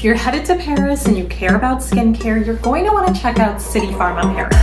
If you're headed to Paris and you care about skincare, you're going to want to check out Citypharma Paris.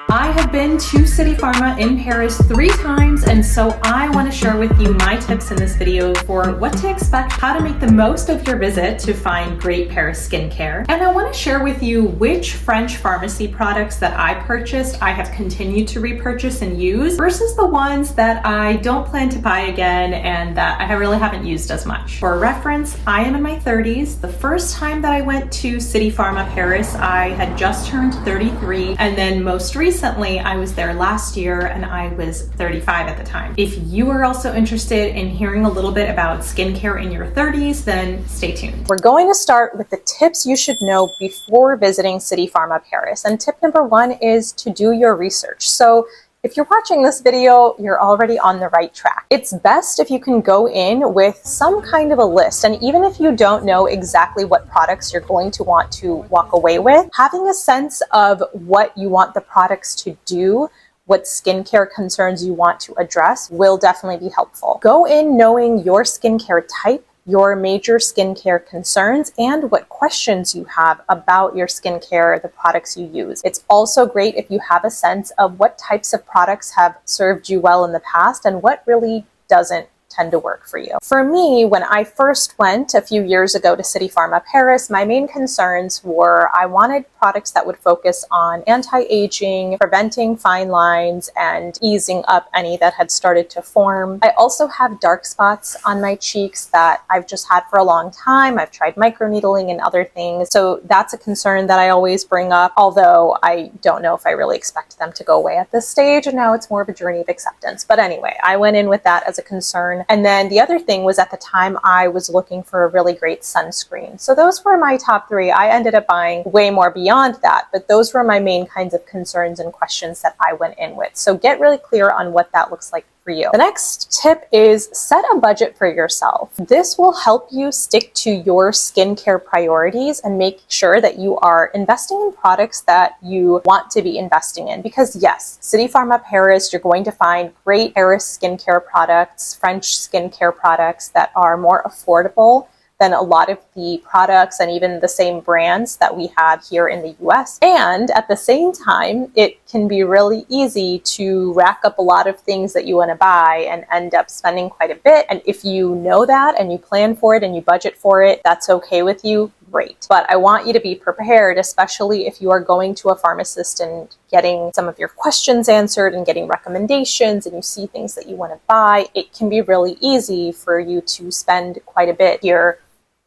I have been to Citypharma in Paris 3 times, and so I want to share with you my tips in this video for what to expect, how to make the most of your visit to find great Paris skincare. And I want to share with you which French pharmacy products that I purchased I have continued to repurchase and use versus the ones that I don't plan to buy again and that I really haven't used as much. For reference, I am in my 30s. The first time that I went to Citypharma Paris, I had just turned 33, and then most recently I was there last year and I was 35 at the time. If you are also interested in hearing a little bit about skincare in your 30s, then stay tuned. We're going to start with the tips you should know before visiting Citypharma Paris. And tip number 1 is to do your research. So if you're watching this video, you're already on the right track. It's best if you can go in with some kind of a list. And even if you don't know exactly what products you're going to want to walk away with, having a sense of what you want the products to do, what skincare concerns you want to address will definitely be helpful. Go in knowing your skincare type, your major skincare concerns, and what questions you have about your skincare, the products you use. It's also great if you have a sense of what types of products have served you well in the past and what really doesn't tend to work for you. For me, when I first went a few years ago to Citypharma Paris, my main concerns were I wanted products that would focus on anti-aging, preventing fine lines, and easing up any that had started to form. I also have dark spots on my cheeks that I've just had for a long time. I've tried microneedling and other things, so that's a concern that I always bring up, although I don't know if I really expect them to go away at this stage, and now it's more of a journey of acceptance. But anyway, I went in with that as a concern. And then the other thing was, at the time I was looking for a really great sunscreen. So those were my top 3. I ended up buying way more beyond that, but those were my main kinds of concerns and questions that I went in with. So get really clear on what that looks like for you. The next tip is set a budget for yourself. This will help you stick to your skincare priorities and make sure that you are investing in products that you want to be investing in. Because yes, Citypharma Paris, you're going to find great Paris skincare products, French skincare products that are more affordable than a lot of the products and even the same brands that we have here in the US. And at the same time, it can be really easy to rack up a lot of things that you want to buy and end up spending quite a bit. And if you know that and you plan for it and you budget for it, that's okay with you, great. But I want you to be prepared, especially if you are going to a pharmacist and getting some of your questions answered and getting recommendations and you see things that you want to buy. It can be really easy for you to spend quite a bit here.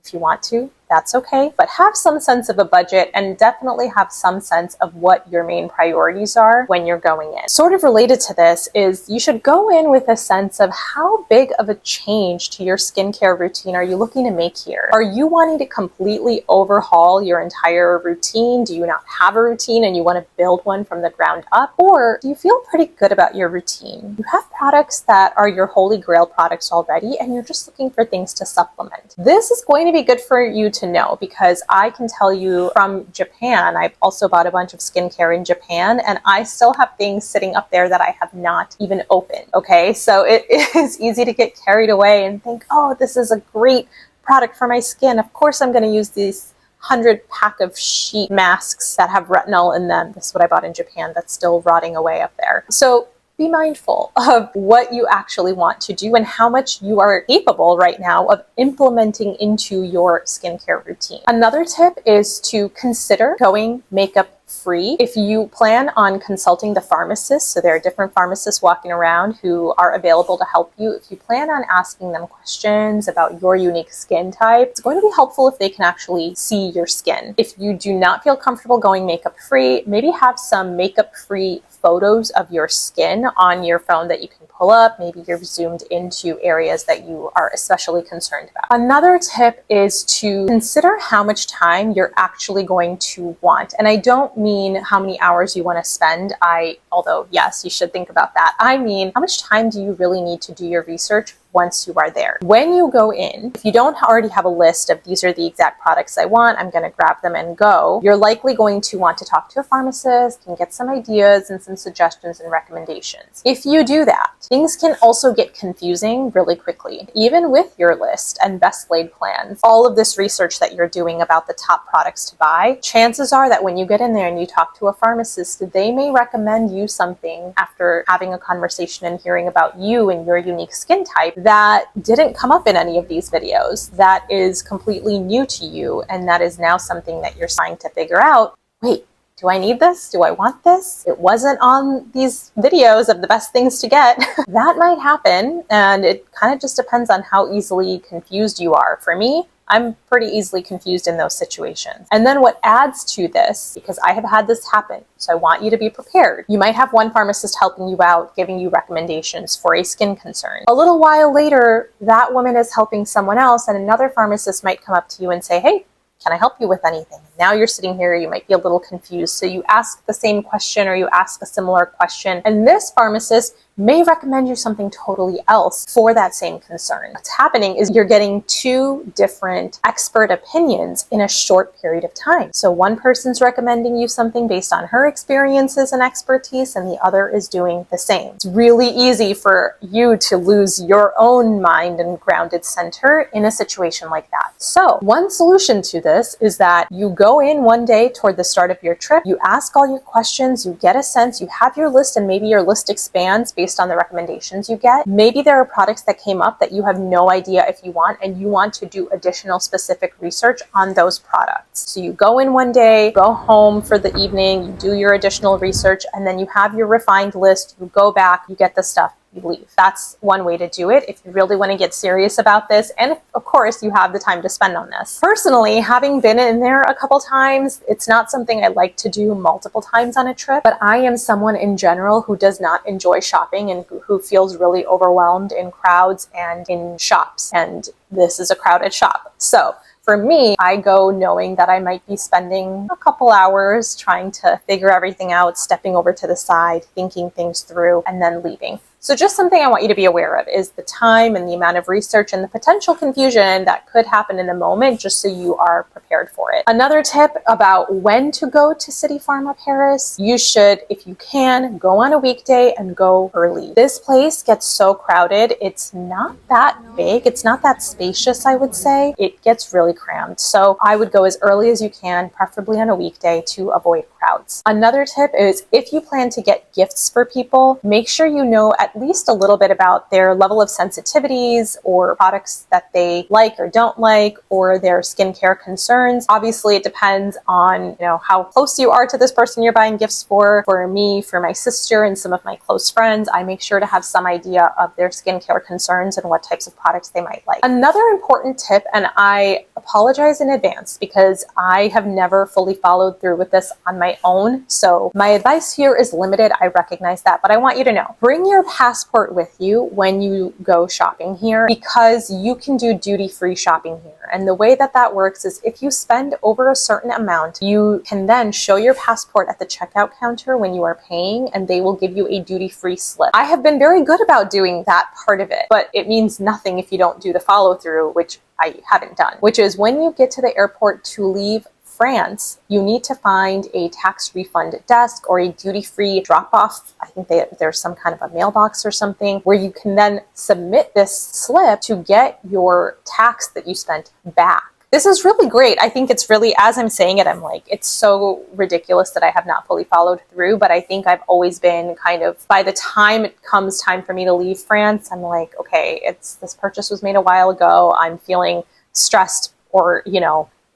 If you want to, that's okay, but have some sense of a budget and definitely have some sense of what your main priorities are when you're going in. Sort of related to this is you should go in with a sense of how big of a change to your skincare routine are you looking to make here? Are you wanting to completely overhaul your entire routine? Do you not have a routine and you want to build one from the ground up? Or do you feel pretty good about your routine? You have products that are your holy grail products already and you're just looking for things to supplement. This is going to be good for you to know, because I can tell you from Japan, I've also bought a bunch of skincare in Japan and I still have things sitting up there that I have not even opened. Okay, so it is easy to get carried away and think, oh, this is a great product for my skin. Of course I'm going to use these 100 pack of sheet masks that have retinol in them. This is what I bought in Japan that's still rotting away up there. So be mindful of what you actually want to do and how much you are capable right now of implementing into your skincare routine. Another tip is to consider going makeup free. If you plan on consulting the pharmacist, so there are different pharmacists walking around who are available to help you. If you plan on asking them questions about your unique skin type, it's going to be helpful if they can actually see your skin. If you do not feel comfortable going makeup free, maybe have some makeup free photos of your skin on your phone that you can pull up. Maybe you're zoomed into areas that you are especially concerned about. Another tip is to consider how much time you're actually going to want. And I don't mean how many hours you want to spend. Although yes, you should think about that. I mean, how much time do you really need to do your research once you are there. When you go in, if you don't already have a list of these are the exact products I want, I'm going to grab them and go, you're likely going to want to talk to a pharmacist and get some ideas and some suggestions and recommendations. If you do that, things can also get confusing really quickly. Even with your list and best laid plans, all of this research that you're doing about the top products to buy, chances are that when you get in there and you talk to a pharmacist, they may recommend you something after having a conversation and hearing about you and your unique skin type that didn't come up in any of these videos, that is completely new to you, and that is now something that you're trying to figure out. Wait, do I need this? Do I want this? It wasn't on these videos of the best things to get. That might happen, and it kind of just depends on how easily confused you are. For me, I'm pretty easily confused in those situations. And then what adds to this, because I have had this happen, so I want you to be prepared. You might have one pharmacist helping you out, giving you recommendations for a skin concern. A little while later, that woman is helping someone else, and another pharmacist might come up to you and say, hey, can I help you with anything? Now you're sitting here, you might be a little confused. So you ask the same question or you ask a similar question, and this pharmacist may recommend you something totally else for that same concern. What's happening is you're getting two different expert opinions in a short period of time. So one person's recommending you something based on her experiences and expertise, and the other is doing the same. It's really easy for you to lose your own mind and grounded center in a situation like that. So one solution to this is that you go in one day toward the start of your trip, you ask all your questions, you get a sense, you have your list, and maybe your list expands based on the recommendations you get. Maybe there are products that came up that you have no idea if you want, and you want to do additional specific research on those products. So you go in one day, go home for the evening, you do your additional research, and then you have your refined list, you go back, you get the stuff, you leave. That's one way to do it if you really want to get serious about this, and of course you have the time to spend on this. Personally, having been in there a couple times, it's not something I like to do multiple times on a trip, but I am someone in general who does not enjoy shopping and who feels really overwhelmed in crowds and in shops, and this is a crowded shop. So for me, I go knowing that I might be spending a couple hours trying to figure everything out, stepping over to the side, thinking things through, and then leaving. So just something I want you to be aware of is the time and the amount of research and the potential confusion that could happen in the moment, just so you are prepared for it. Another tip about when to go to Citypharma Paris, you should, if you can, go on a weekday and go early. This place gets so crowded. It's not that big. It's not that spacious, I would say. It gets really crammed. So I would go as early as you can, preferably on a weekday, to avoid crowds. Another tip is if you plan to get gifts for people, make sure you know at least a little bit about their level of sensitivities or products that they like or don't like, or their skincare concerns. Obviously, it depends on, how close you are to this person you're buying gifts for. For me, for my sister and some of my close friends, I make sure to have some idea of their skincare concerns and what types of products they might like. Another important tip, and I apologize in advance because I have never fully followed through with this on my own, so my advice here is limited. I recognize that, but I want you to know, bring your passport with you when you go shopping here, because you can do duty-free shopping here. And the way that that works is if you spend over a certain amount, you can then show your passport at the checkout counter when you are paying, and they will give you a duty-free slip. I have been very good about doing that part of it, but it means nothing if you don't do the follow-through, which I haven't done, which is when you get to the airport to leave France, you need to find a tax refund desk or a duty-free drop-off. I think there's some kind of a mailbox or something where you can then submit this slip to get your tax that you spent back. This is really great. I think it's really, as I'm saying it, I'm like, it's so ridiculous that I have not fully followed through, but I think I've always been kind of, by the time it comes time for me to leave France, I'm like, okay, this purchase was made a while ago. I'm feeling stressed or,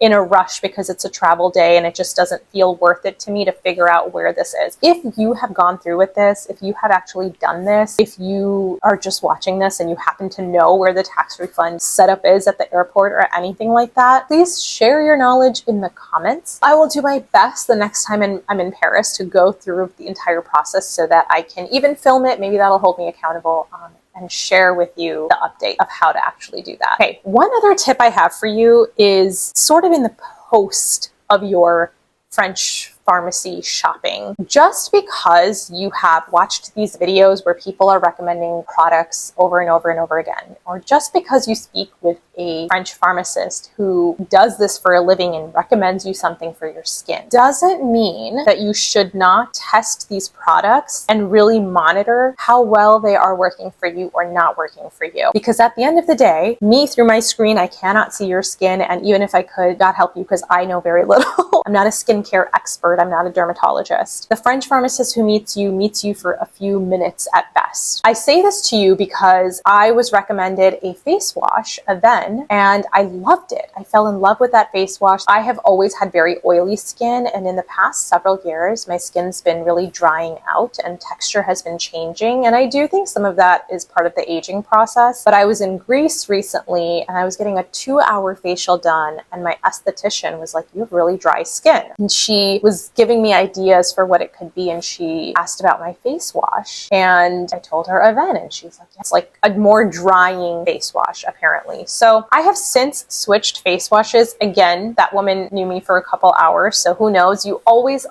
in a rush because it's a travel day and it just doesn't feel worth it to me to figure out where this is. If you have gone through with this, if you have actually done this, if you are just watching this and you happen to know where the tax refund setup is at the airport or anything like that, please share your knowledge in the comments. I will do my best the next time I'm in Paris to go through the entire process so that I can even film it. Maybe that'll hold me accountable and share with you the update of how to actually do that. Okay, one other tip I have for you is sort of in the post of your French pharmacy shopping. Just because you have watched these videos where people are recommending products over and over and over again, or just because you speak with a French pharmacist who does this for a living and recommends you something for your skin, doesn't mean that you should not test these products and really monitor how well they are working for you or not working for you. Because at the end of the day, me through my screen, I cannot see your skin, and even if I could, God help you, because I know very little. I'm not a skincare expert. I'm not a dermatologist. The French pharmacist who meets you for a few minutes at best. I say this to you because I was recommended a face wash then, and I loved it. I fell in love with that face wash. I have always had very oily skin, and in the past several years, my skin's been really drying out and texture has been changing. And I do think some of that is part of the aging process. But I was in Greece recently and I was getting a 2-hour facial done, and my esthetician was like, "You have really dry skin." And she was giving me ideas for what it could be, and she asked about my face wash, and I told her Aven, and she's like, "It's like a more drying face wash apparently." So I have since switched face washes. Again, that woman knew me for a couple hours, so who knows? You always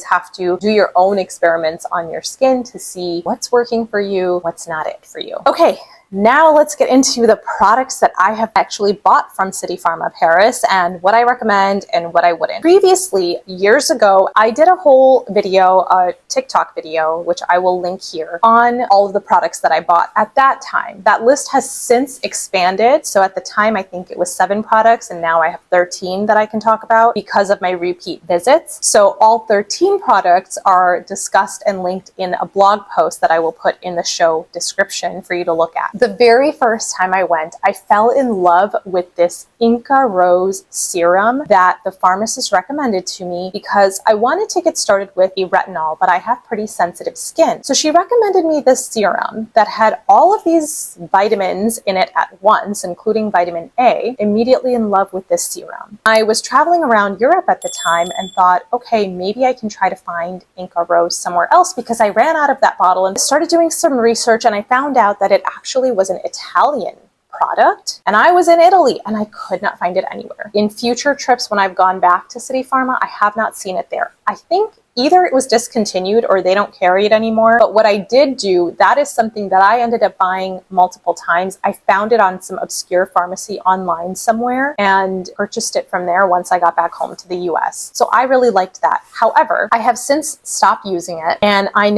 have to do your own experiments on your skin to see what's working for you, what's not it for you. Okay. Now let's get into the products that I have actually bought from Citypharma Paris and what I recommend and what I wouldn't. Previously, years ago, I did a whole video, a TikTok video, which I will link here, on all of the products that I bought at that time. That list has since expanded. So at the time, I think it was 7 products, and now I have 13 that I can talk about because of my repeat visits. So all 13 products are discussed and linked in a blog post that I will put in the show description for you to look at. The very first time I went, I fell in love with this Inca Rose serum that the pharmacist recommended to me because I wanted to get started with a retinol, but I have pretty sensitive skin. So she recommended me this serum that had all of these vitamins in it at once, including vitamin A. Immediately in love with this serum. I was traveling around Europe at the time and thought, okay, maybe I can try to find Inca Rose somewhere else, because I ran out of that bottle and started doing some research, and I found out that it actually was an Italian product, and I was in Italy and I could not find it anywhere. In future trips when I've gone back to Citypharma, I have not seen it there. I think either it was discontinued or they don't carry it anymore. But what I did do, that is something that I ended up buying multiple times. I found it on some obscure pharmacy online somewhere and purchased it from there once I got back home to the US. So I really liked that. However, I have since stopped using it, and I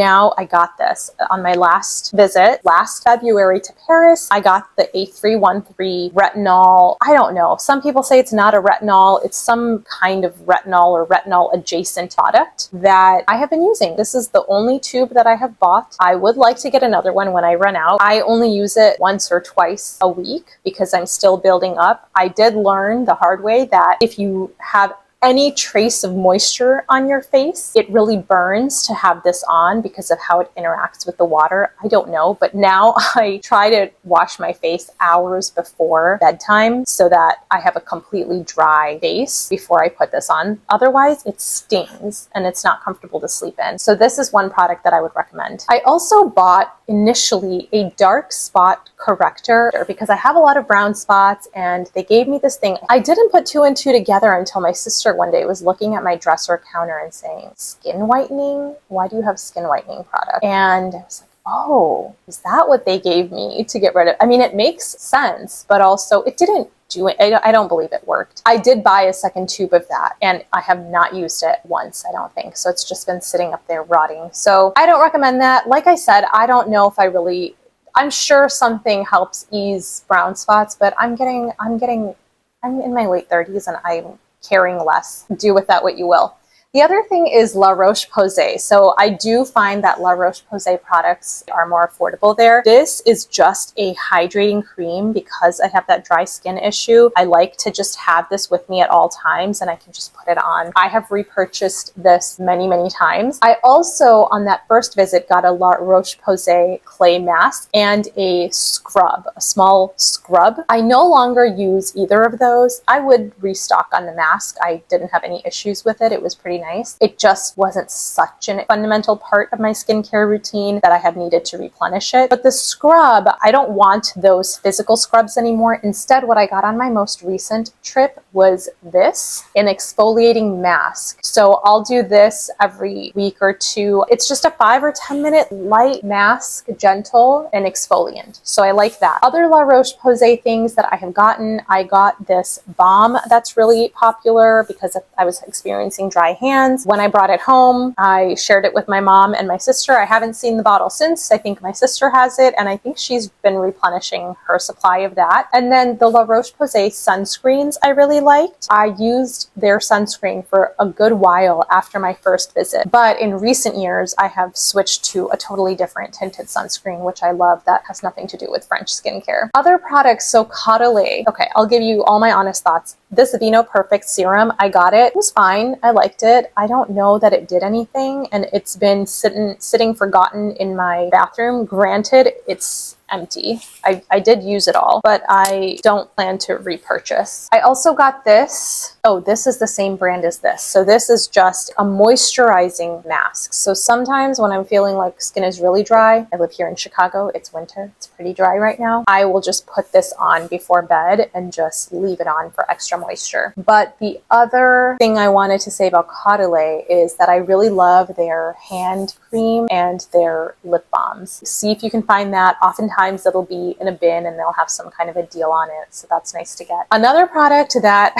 got this on my last visit last February to Paris. I got the A313 retinol. I don't know. Some people say it's not a retinol. It's some kind of retinol or retinol adjacent product that I have been using. This is the only tube that I have bought. I would like to get another one when I run out. I only use it once or twice a week because I'm still building up. I did learn the hard way that if you have any trace of moisture on your face, it really burns to have this on because of how it interacts with the water. I don't know, but now I try to wash my face hours before bedtime so that I have a completely dry face before I put this on. Otherwise, it stings and it's not comfortable to sleep in. So this is one product that I would recommend. I also bought initially a dark spot corrector because I have a lot of brown spots, and they gave me this thing. I didn't put 2 and 2 together until my sister one day was looking at my dresser counter and saying, "Skin whitening? Why do you have skin whitening product?" And I was like, oh, is that what they gave me to get rid of? I mean, it makes sense, but also it didn't do it. I don't believe it worked. I did buy a second tube of that, and I have not used it once, I don't think. So it's just been sitting up there rotting. So I don't recommend that. Like I said, I don't know if I'm sure something helps ease brown spots, but I'm in my late 30s and I'm caring less. Do with that what you will. The other thing is La Roche-Posay. So I do find that La Roche-Posay products are more affordable there. This is just a hydrating cream because I have that dry skin issue. I like to just have this with me at all times and I can just put it on. I have repurchased this many, many times. I also, on that first visit, got a La Roche-Posay clay mask and a scrub, a small scrub. I no longer use either of those. I would restock on the mask. I didn't have any issues with it. It was pretty pretty nice. It just wasn't such a fundamental part of my skincare routine that I had needed to replenish it. But the scrub, I don't want those physical scrubs anymore. Instead, what I got on my most recent trip was this, an exfoliating mask. So I'll do this every week or two. It's just a 5 or 10 minute light mask, gentle and exfoliant. So I like that. Other La Roche-Posay things that I have gotten, I got this balm that's really popular because I was experiencing dry hands. When I brought it home, I shared it with my mom and my sister. I haven't seen the bottle since. I think my sister has it, and I think she's been replenishing her supply of that. And then the La Roche-Posay sunscreens I really liked. I used their sunscreen for a good while after my first visit, but in recent years, I have switched to a totally different tinted sunscreen, which I love, that has nothing to do with French skincare. Other products, so Caudalie. Okay, I'll give you all my honest thoughts. This Vino Perfect serum, I got it. It was fine. I liked it. I don't know that it did anything, and it's been sitting forgotten in my bathroom. Granted, it's empty. I did use it all, but I don't plan to repurchase. I also got this. Oh, this is the same brand as this. So this is just a moisturizing mask. So sometimes when I'm feeling like skin is really dry, I live here in Chicago, it's winter, it's pretty dry right now, I will just put this on before bed and just leave it on for extra moisture. But the other thing I wanted to say about Caudalie is that I really love their hand cream and their lip balms. See if you can find that. Oftentimes it'll be in a bin and they'll have some kind of a deal on it, so that's nice to get. Another product that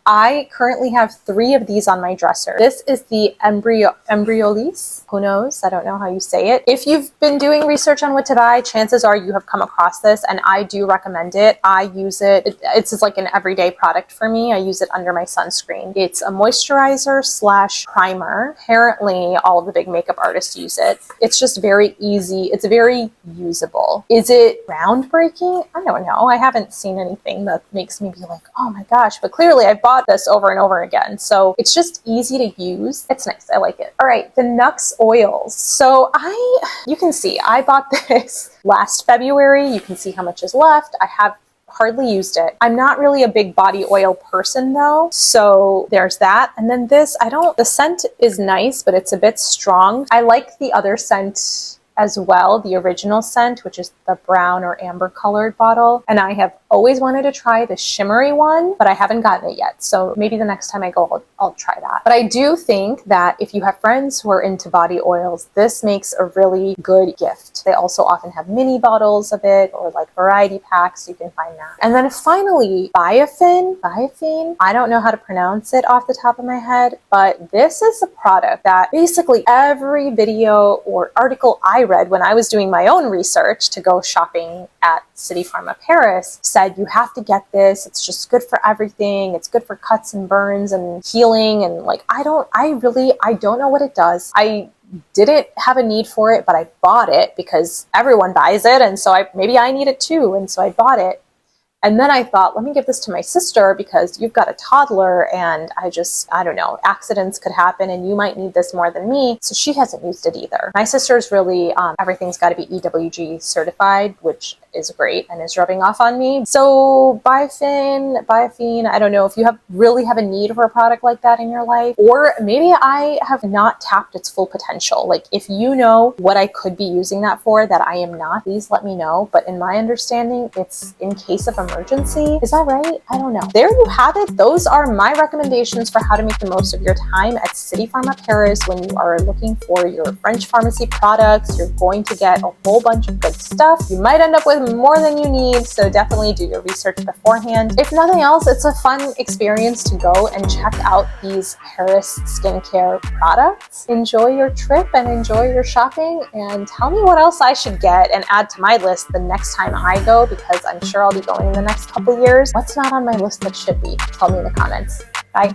I currently have 3 of these on my dresser. This is the Embryolisse. Who knows? I don't know how you say it. If you've been doing research on what to buy, chances are you have come across this, and I do recommend it. I use it. It's just like an everyday product for me. I use it under my sunscreen. It's a moisturizer / primer. Apparently, all of the big makeup artists use it. It's just very easy. It's very usable. Is it groundbreaking? I don't know. I haven't seen anything that makes me be like, oh my gosh, but clearly I've bought this over and over again. So it's just easy to use. It's nice. I like it. All right, the Nux oils. So you can see I bought this last February. You can see how much is left. I have hardly used it. I'm not really a big body oil person though. So there's that. And then this, the scent is nice, but it's a bit strong. I like the other scent as well, the original scent, which is the brown or amber colored bottle. And I have always wanted to try the shimmery one, but I haven't gotten it yet. So maybe the next time I go, I'll try that. But I do think that if you have friends who are into body oils, this makes a really good gift. They also often have mini bottles of it or like variety packs. You can find that. And then finally, Biofin. I don't know how to pronounce it off the top of my head, but this is a product that basically every video or article I read when I was doing my own research to go shopping at Citypharma Paris said you have to get this. It's just good for everything. It's good for cuts and burns and healing. And like, I don't know what it does. I didn't have a need for it, but I bought it because everyone buys it. And so maybe I need it too. And so I bought it. And then I thought, let me give this to my sister because you've got a toddler and I don't know, accidents could happen and you might need this more than me. So she hasn't used it either. My sister's really, everything's got to be EWG certified, which is great and is rubbing off on me. So Biofin, I don't know if you really have a need for a product like that in your life, or maybe I have not tapped its full potential. Like if you know what I could be using that for that I am not, please let me know. But in my understanding, it's in case of emergency. Is that right? I don't know. There you have it. Those are my recommendations for how to make the most of your time at Citypharma Paris when you are looking for your French pharmacy products. You're going to get a whole bunch of good stuff. You might end up with more than you need, so definitely do your research beforehand. If nothing else, it's a fun experience to go and check out these Paris skincare products. Enjoy your trip and enjoy your shopping, and tell me what else I should get and add to my list the next time I go, because I'm sure I'll be going in the next couple years. What's not on my list that should be? Tell me in the comments. Bye.